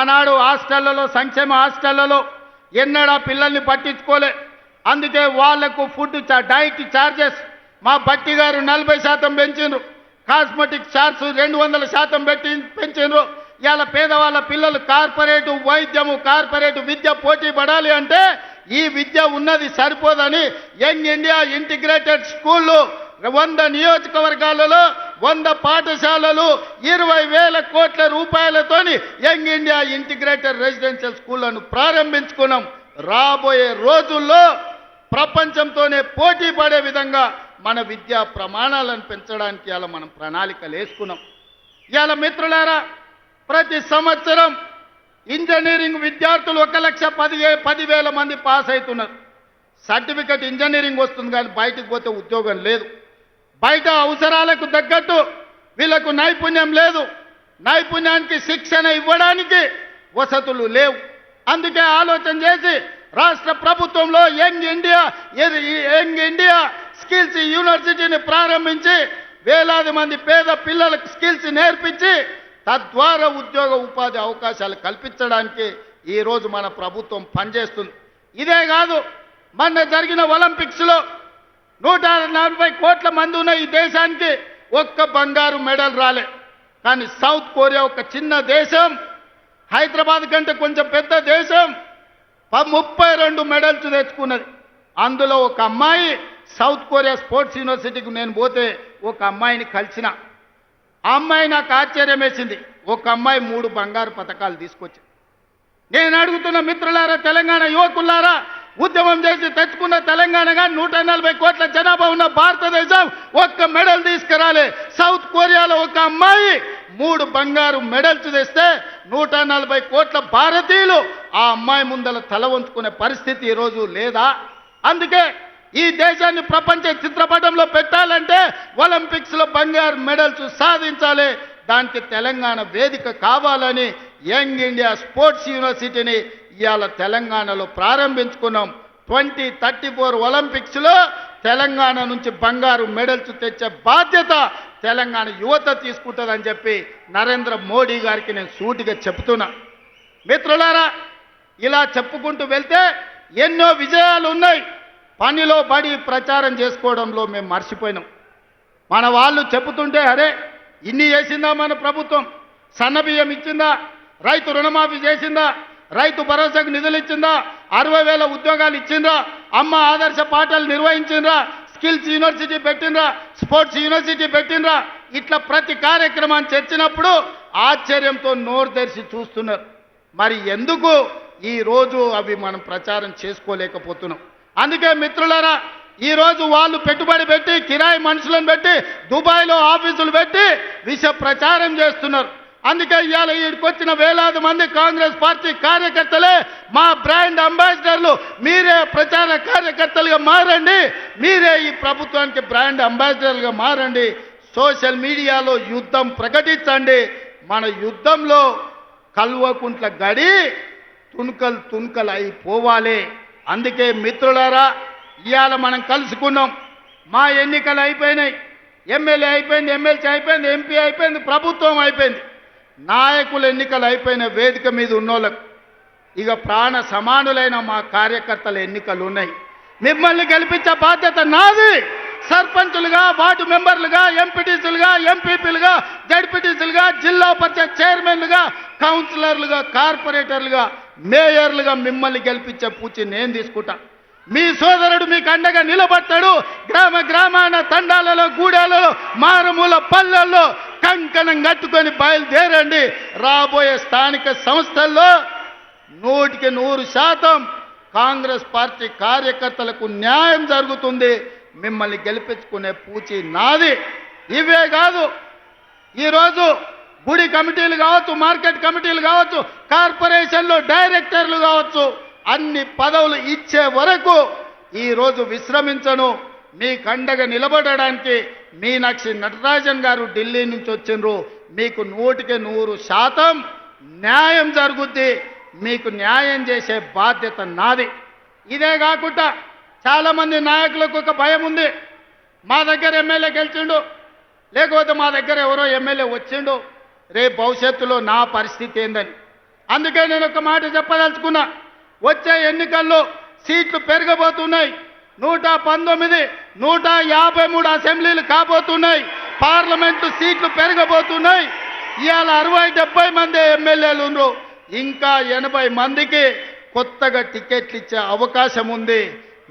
ఆనాడు హాస్టళ్లలో సంక్షేమ హాస్టళ్లలో ఎన్నడా పిల్లల్ని పట్టించుకోలే. అందుకే వాళ్లకు ఫుడ్ డైట్ ఛార్జెస్ మా బట్టి గారు 40% పెంచిండ్రు. Cosmetic charge 200% పెంచిండ్రు. ఇవాళ పేదవాళ్ళ పిల్లలు కార్పొరేటు వైద్యము కార్పొరేటు విద్య పోటీ పడాలి అంటే ఈ విద్య ఉన్నది సరిపోదని యంగ్ ఇండియా ఇంటిగ్రేటెడ్ స్కూళ్ళు 100 నియోజకవర్గాలలో 100 పాఠశాలలు 20,000 కోట్ల రూపాయలతోని యంగ్ ఇండియా ఇంటిగ్రేటెడ్ రెసిడెన్షియల్ స్కూళ్లను ప్రారంభించుకున్నాం. రాబోయే రోజుల్లో ప్రపంచంతోనే పోటీ పడే విధంగా మన విద్యా ప్రమాణాలను పెంచడానికి ఇలా మనం ప్రణాళికలు వేసుకున్నాం. ఇవాళ మిత్రులారా, ప్రతి సంవత్సరం ఇంజనీరింగ్ విద్యార్థులు 1,10,000 మంది పాస్ అవుతున్నారు. సర్టిఫికెట్ ఇంజనీరింగ్ వస్తుంది కానీ బయటకు పోతే ఉద్యోగం లేదు. బయట అవసరాలకు తగ్గట్టు వీళ్ళకు నైపుణ్యం లేదు. నైపుణ్యానికి శిక్షణ ఇవ్వడానికి వసతులు లేవు. అందుకే ఆలోచన చేసి రాష్ట్ర ప్రభుత్వంలో యంగ్ ఇండియా స్కిల్స్ యూనివర్సిటీని ప్రారంభించి వేలాది మంది పేద పిల్లలకు స్కిల్స్ నేర్పించి తద్వారా ఉద్యోగ ఉపాధి అవకాశాలు కల్పించడానికి ఈరోజు మన ప్రభుత్వం పనిచేస్తుంది. ఇదే కాదు, మొన్న జరిగిన ఒలింపిక్స్లో 140 కోట్ల మంది ఉన్న ఈ దేశానికి ఒక్క బంగారు మెడల్ రాలే. కానీ సౌత్ కొరియా ఒక చిన్న దేశం, హైదరాబాద్ కంటే కొంచెం పెద్ద దేశం 32 మెడల్స్ తెచ్చుకున్నది. అందులో ఒక అమ్మాయి సౌత్ కొరియా స్పోర్ట్స్ యూనివర్సిటీకి నేను పోతే ఒక అమ్మాయిని కలిసిన. ఆ అమ్మాయి నాకు ఆశ్చర్యం వేసింది. ఒక అమ్మాయి 3 బంగారు పతకాలు తీసుకొచ్చింది. నేను అడుగుతున్న మిత్రులారా, తెలంగాణ యువకులారా, ఉద్యమం చేసి తెచ్చుకున్న తెలంగాణగా 140 కోట్ల జనాభా ఉన్న భారతదేశం ఒక్క మెడల్ తీసుకురాలే. సౌత్ కొరియాలో ఒక అమ్మాయి 3 బంగారు మెడల్స్ తెస్తే 140 కోట్ల భారతీయులు ఆ అమ్మాయి ముందల తల వంచుకునే పరిస్థితి ఈరోజు లేదా? అందుకే ఈ దేశాన్ని ప్రపంచ చిత్రపటంలో పెట్టాలంటే ఒలింపిక్స్లో బంగారు మెడల్స్ సాధించాలి. దానికి తెలంగాణ వేదిక కావాలని యంగ్ ఇండియా స్పోర్ట్స్ యూనివర్సిటీని ఇవాళ తెలంగాణలో ప్రారంభించుకున్నాం. 2034 ఒలింపిక్స్లో తెలంగాణ నుంచి బంగారు మెడల్స్ తెచ్చే బాధ్యత తెలంగాణ యువత తీసుకుంటుందని చెప్పి నరేంద్ర మోడీ గారికి నేను సూటిగా చెప్తున్నా. మిత్రులారా, ఇలా చెప్పుకుంటూ వెళ్తే ఎన్నో విజయాలు ఉన్నాయి. పనిలో పడి ప్రచారం చేసుకోవడంలో మేము మర్చిపోయినాం. మన వాళ్ళు చెబుతుంటే అరే ఇన్ని చేసిందా మన ప్రభుత్వం? సన్నబియ్యం ఇచ్చిందా? రైతు రుణమాఫీ చేసిందా? రైతు భరోసాకు నిధులు ఇచ్చిందా? 60,000 ఉద్యోగాలు ఇచ్చిందా? అమ్మ ఆదర్శ పాఠాలు నిర్వహించిందా? స్కిల్స్ యూనివర్సిటీ పెట్టిండ్రా? స్పోర్ట్స్ యూనివర్సిటీ పెట్టిండ్రా? ఇట్లా ప్రతి కార్యక్రమాన్ని చర్చినప్పుడు ఆశ్చర్యంతో నోరు తెరిచి చూస్తున్నారు. మరి ఎందుకు ఈరోజు అవి మనం ప్రచారం చేసుకోలేకపోతున్నాం? అందుకే మిత్రులారా, ఈరోజు వాళ్ళు పెట్టుబడి పెట్టి కిరాయి మనుషులను పెట్టి దుబాయ్లో ఆఫీసులు పెట్టి విష ప్రచారం చేస్తున్నారు. అందుకే ఇవాళ ఈడికొచ్చిన వేలాది మంది కాంగ్రెస్ పార్టీ కార్యకర్తలే మా బ్రాండ్ అంబాసిడర్లు. మీరే ప్రచార కార్యకర్తలుగా మారండి, మీరే ఈ ప్రభుత్వానికి బ్రాండ్ అంబాసిడర్లుగా మారండి. సోషల్ మీడియాలో యుద్ధం ప్రకటించండి. మన యుద్ధంలో కల్వకుంట్ల గడి తుణుకలు అయిపోవాలి. అందుకే మిత్రులారా, ఇవాళ మనం కలుసుకున్నాం. మా ఎన్నికలు అయిపోయినాయి. ఎమ్మెల్యే అయిపోయింది, ఎమ్మెల్సీ అయిపోయింది, ఎంపీ అయిపోయింది, ప్రభుత్వం అయిపోయింది. నాయకుల ఎన్నికలు అయిపోయిన వేదిక మీద ఉన్నోళ్ళకు ఇక ప్రాణ సమానులైన మా కార్యకర్తల ఎన్నికలు ఉన్నాయి. మిమ్మల్ని గెలిపించే బాధ్యత నాది. సర్పంచులుగా, వార్డు మెంబర్లుగా, ఎంపీటీసీలుగా, ఎంపీపీలుగా, జడ్పీటీసీలుగా, జిల్లా పరిషత్ చైర్మన్లుగా, కౌన్సిలర్లుగా, కార్పొరేటర్లుగా, మేయర్లుగా మిమ్మల్ని గెలిపించే పూచి నేను తీసుకుంటా. మీ సోదరుడు మీకు అండగా నిలబడతాడు. గ్రామాన తండాలలో, గూడాలలో, మారుమూల పల్లెల్లో కంకణం కట్టుకొని బయలుదేరండి. రాబోయే స్థానిక సంస్థల్లో 100% కాంగ్రెస్ పార్టీ కార్యకర్తలకు న్యాయం జరుగుతుంది. మిమ్మల్ని గెలిపించుకునే పూచి నాది. ఇవే కాదు, ఈరోజు గుడి కమిటీలు కావచ్చు, మార్కెట్ కమిటీలు కావచ్చు, కార్పొరేషన్లో డైరెక్టర్లు కావచ్చు, అన్ని పదవులు ఇచ్చే వరకు ఈరోజు విశ్రమించను. మీకు అండగా నిలబడడానికి మీనాక్షి నటరాజన్ గారు ఢిల్లీ నుంచి వచ్చిండ్రు. మీకు 100% న్యాయం జరుగుద్ది. మీకు న్యాయం చేసే బాధ్యత నాది. ఇదే కాకుండా చాలామంది నాయకులకు ఒక భయం ఉంది. మా దగ్గర ఎమ్మెల్యే గెలిచిండు, లేకపోతే మా దగ్గర ఎవరో ఎమ్మెల్యే వచ్చిండు, రేపు భవిష్యత్తులో నా పరిస్థితి ఏందని. అందుకే నేను ఒక మాట చెప్పదలుచుకున్నా. వచ్చే ఎన్నికల్లో సీట్లు పెరగబోతున్నాయి. 119, 153 అసెంబ్లీలు కాబోతున్నాయి. పార్లమెంటు సీట్లు పెరగబోతున్నాయి. ఇవాళ 60-70 మంది ఎమ్మెల్యేలు ఉన్నారు. ఇంకా 80 మందికి కొత్తగా టికెట్లు ఇచ్చే అవకాశం ఉంది.